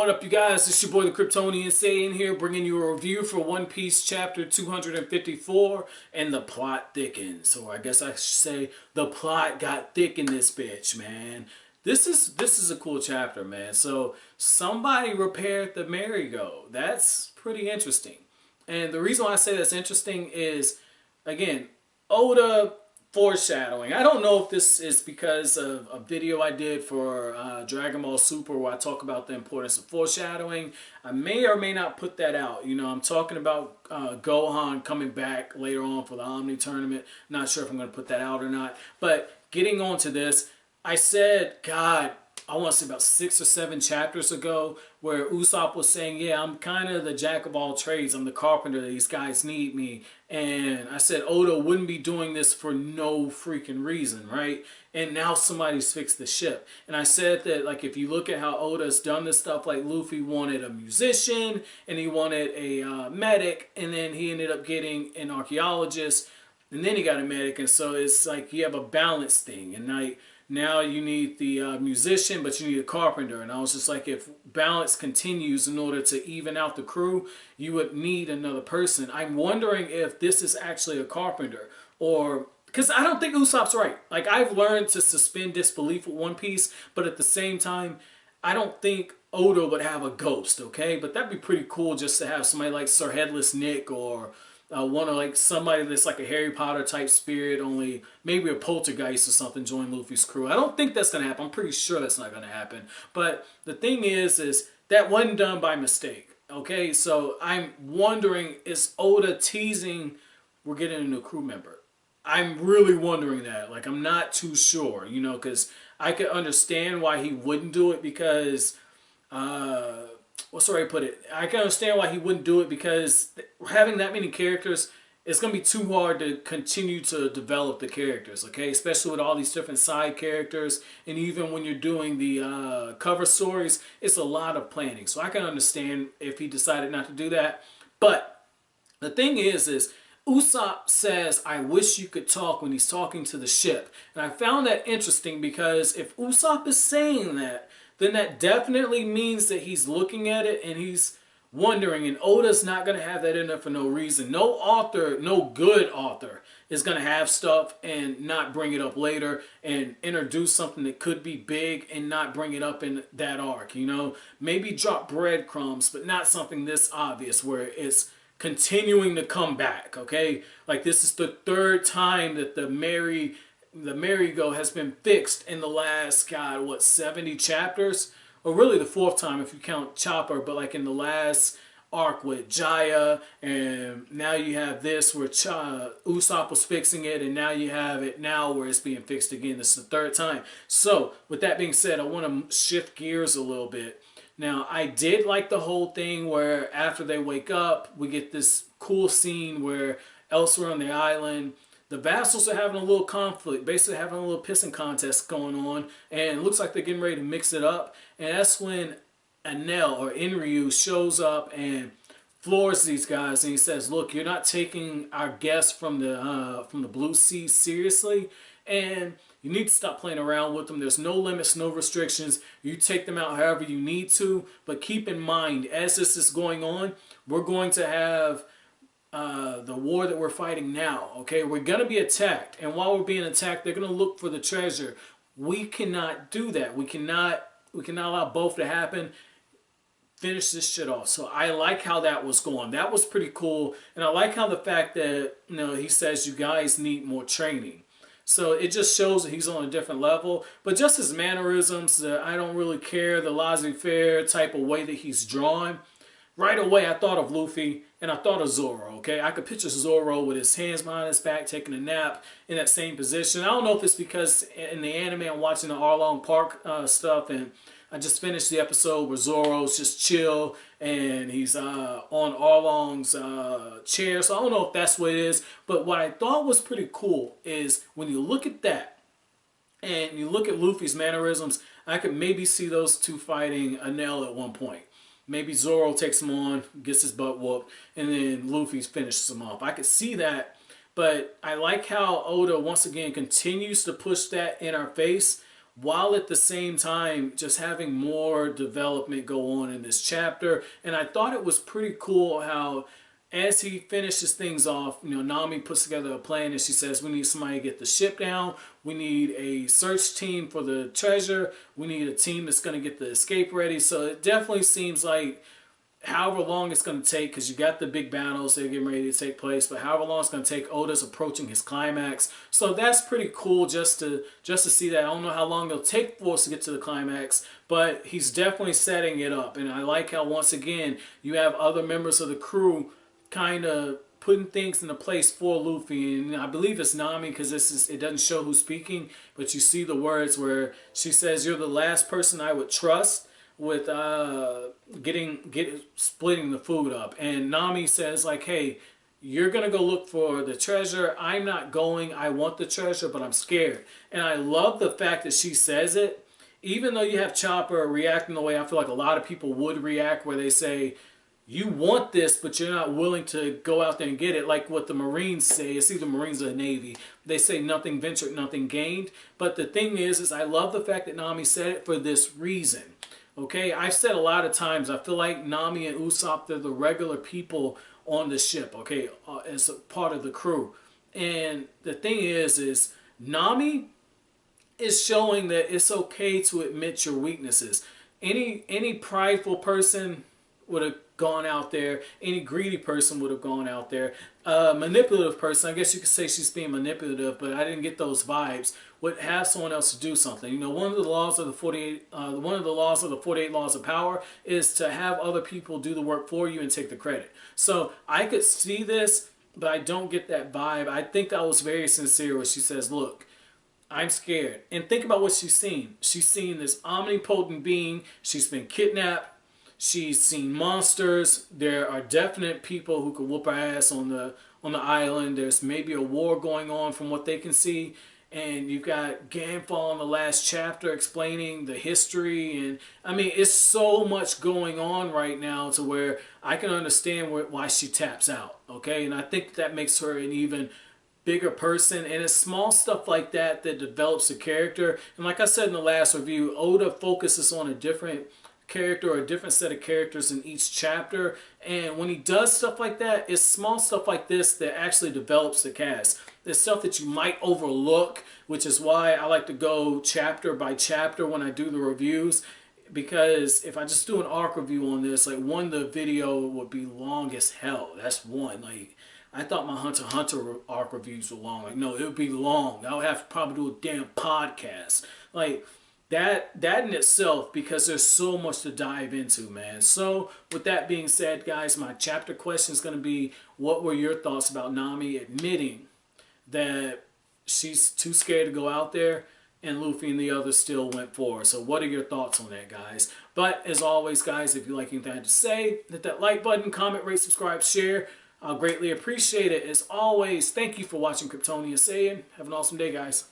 What up, you guys? It's your boy the Kryptonian saying here, bringing you a review for One Piece chapter 254, and the plot thickens. Or I guess I should say the plot got thick in this bitch, man. This is a cool chapter, man. So somebody repaired the merry-go. That's pretty interesting. And the reason why I say that's interesting is, again, Oda foreshadowing. I don't know if this is because of a video I did for Dragon Ball Super where I talk about the importance of foreshadowing. I may or may not put that out. You know, I'm talking about Gohan coming back later on for the Omni tournament. Not sure if I'm going to put that out or not. But getting on to this, I said, God, I want to say about 6 or 7 chapters ago, where Usopp was saying, yeah, I'm kind of the jack of all trades. I'm the carpenter. These guys need me. And I said Oda wouldn't be doing this for no freaking reason, right? And now somebody's fixed the ship. And I said that, like, if you look at how Oda's done this stuff, like Luffy wanted a musician, and he wanted a medic, and then he ended up getting an archaeologist, and then he got a medic. And so it's like you have a balance thing. And now you need the musician, but you need a carpenter. And I was just like, if balance continues in order to even out the crew, you would need another person. I'm wondering if this is actually a carpenter, or because I don't think Usopp's right. Like, I've learned to suspend disbelief with One Piece, but at the same time, I don't think Oda would have a ghost, okay? But that'd be pretty cool just to have somebody like Sir Headless Nick, or one of like somebody that's like a Harry Potter type spirit, only maybe a poltergeist or something, join Luffy's crew. I don't think that's gonna happen. I'm pretty sure that's not gonna happen. But the thing is that wasn't done by mistake. Okay, so I'm wondering, is Oda teasing we're getting a new crew member? I'm really wondering that. Like, I'm not too sure, you know, because I could understand why he wouldn't do it, because what's the way to put it? I can understand why he wouldn't do it, because having that many characters, it's going to be too hard to continue to develop the characters, okay? Especially with all these different side characters, and even when you're doing the cover stories, it's a lot of planning. So I can understand if he decided not to do that. But the thing is Usopp says, I wish you could talk, when he's talking to the ship. And I found that interesting, because if Usopp is saying that, then that definitely means that he's looking at it and he's wondering, and Oda's not going to have that in there for no reason. No author, no good author, is going to have stuff and not bring it up later, and introduce something that could be big and not bring it up in that arc, you know? Maybe drop breadcrumbs, but not something this obvious where it's continuing to come back, okay? Like, this is the 3rd time that the merry-go has been fixed in the last, God, what, 70 chapters? Or really the 4th time if you count Chopper, but like in the last arc with Jaya, and now you have this where Usopp was fixing it, and now you have it now where it's being fixed again. This is the 3rd time. So, with that being said, I want to shift gears a little bit. Now, I did like the whole thing where after they wake up, we get this cool scene where elsewhere on the island, the vassals are having a little conflict, basically having a little pissing contest going on, and it looks like they're getting ready to mix it up. And that's when Enel, or Enryu, shows up and floors these guys, and he says, look, you're not taking our guests from the Blue Sea seriously, and you need to stop playing around with them. There's no limits, no restrictions. You take them out however you need to, but keep in mind, as this is going on, we're going to have the war that we're fighting now, okay? We're going to be attacked, and while we're being attacked, they're going to look for the treasure. We cannot do that. We cannot allow both to happen. Finish this shit off. So I like how that was going. That was pretty cool, and I like how the fact that, you know, he says you guys need more training. So it just shows that he's on a different level. But just his mannerisms, I don't really care, the laissez-faire type of way that he's drawn. Right away, I thought of Luffy, and I thought of Zoro, okay? I could picture Zoro with his hands behind his back, taking a nap in that same position. I don't know if it's because in the anime I'm watching the Arlong Park stuff, and I just finished the episode where Zoro's just chill, and he's on Arlong's chair, so I don't know if that's what it is. But what I thought was pretty cool is when you look at that, and you look at Luffy's mannerisms, I could maybe see those two fighting Enel at one point. Maybe Zoro takes him on, gets his butt whooped, and then Luffy finishes him off. I could see that, but I like how Oda once again continues to push that in our face while at the same time just having more development go on in this chapter. And I thought it was pretty cool how as he finishes things off, Nami puts together a plan and she says, we need somebody to get the ship down. We need a search team for the treasure. We need a team that's going to get the escape ready. So it definitely seems like however long it's going to take, because you got the big battles that are getting ready to take place, but however long it's going to take, Oda's approaching his climax. So that's pretty cool just to see that. I don't know how long it'll take for us to get to the climax, but he's definitely setting it up. And I like how, once again, you have other members of the crew kind of putting things into place for Luffy. And I believe it's Nami, because it doesn't show who's speaking, but you see the words where she says, "You're the last person I would trust with splitting the food up." And Nami says, like, hey, you're gonna go look for the treasure. I'm not going. I want the treasure, but I'm scared. And I love the fact that she says it, even though you have Chopper reacting the way I feel like a lot of people would react, where they say, you want this, but you're not willing to go out there and get it. Like what the Marines say. It's either Marines or the Navy. They say nothing ventured, nothing gained. But the thing is I love the fact that Nami said it for this reason. Okay, I've said a lot of times, I feel like Nami and Usopp, they're the regular people on the ship, okay, as a part of the crew. And the thing is Nami is showing that it's okay to admit your weaknesses. Any prideful person would have gone out there. Any greedy person would have gone out there. Manipulative person, I guess you could say she's being manipulative, but I didn't get those vibes, would have someone else to do something. One of the laws of the 48 laws of power is to have other people do the work for you and take the credit. So I could see this, but I don't get that vibe. I think that was very sincere when she says, look, I'm scared. And think about what she's seen. She's seen this omnipotent being. She's been kidnapped. She's seen monsters. There are definite people who could whoop her ass on the island. There's maybe a war going on from what they can see. And you've got Ganfall in the last chapter explaining the history. And I mean, it's so much going on right now to where I can understand why she taps out. Okay, and I think that makes her an even bigger person. And it's small stuff like that that develops the character. And like I said in the last review, Oda focuses on a different character or a different set of characters in each chapter, and when he does stuff like that, it's small stuff like this that actually develops the cast. There's stuff that you might overlook, which is why I like to go chapter by chapter when I do the reviews, because if I just do an arc review on this, like, one, the video would be long as hell. That's one. Like, I thought my Hunter x Hunter arc reviews were long. Like, no, it would be long. I would have to probably do a damn podcast. Like, that in itself, because there's so much to dive into, man. So with that being said, guys, my chapter question is going to be, what were your thoughts about Nami admitting that she's too scared to go out there and Luffy and the others still went forward? So what are your thoughts on that, guys? But as always, guys, if you like anything I have to say, hit that like button, comment, rate, subscribe, share. I'll greatly appreciate it. As always, thank you for watching Kryptonian Saiyan. Have an awesome day, guys.